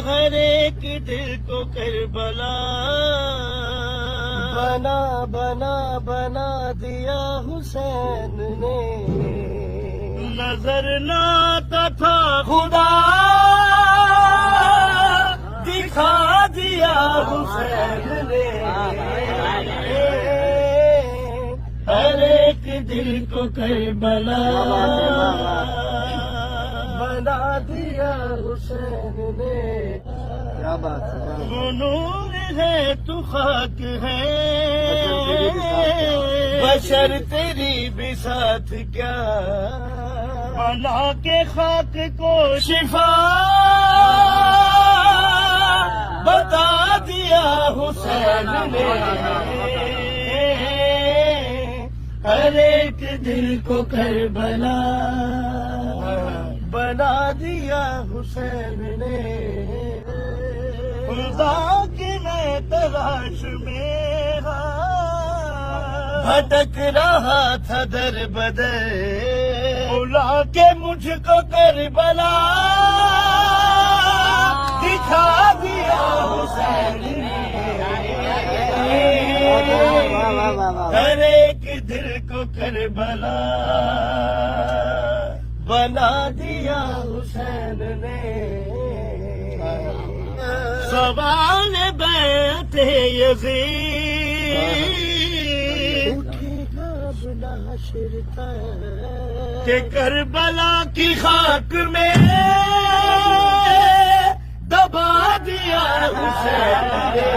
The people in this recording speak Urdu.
ہر ایک دل کو کربلا بنا بنا بنا دیا حسین نے نظر نہ آتا تھا خدا دکھا دیا حسین نے ہر ایک دل کو کربلا بنا دیا حسین نے کیا بات ہے وہ نور ہے تو خاک ہے بشر تیری بھی ساتھ کیا بنا کے خاک کو شفا بتا دیا حسین نے ہر ایک دل کو کربلا بنا دیا حسین نے خدا کی میں تلاش میں بھٹک رہا تھا در بدر بلا کے مجھ کو کربلا دکھا دیا حسین نے ہر ایک دل کو کربلا بنا دیا حسین نے سوال بیعت یزید اٹھے گا بلا شرتا کہ کربلا کی خاک میں دبا دیا حسین نے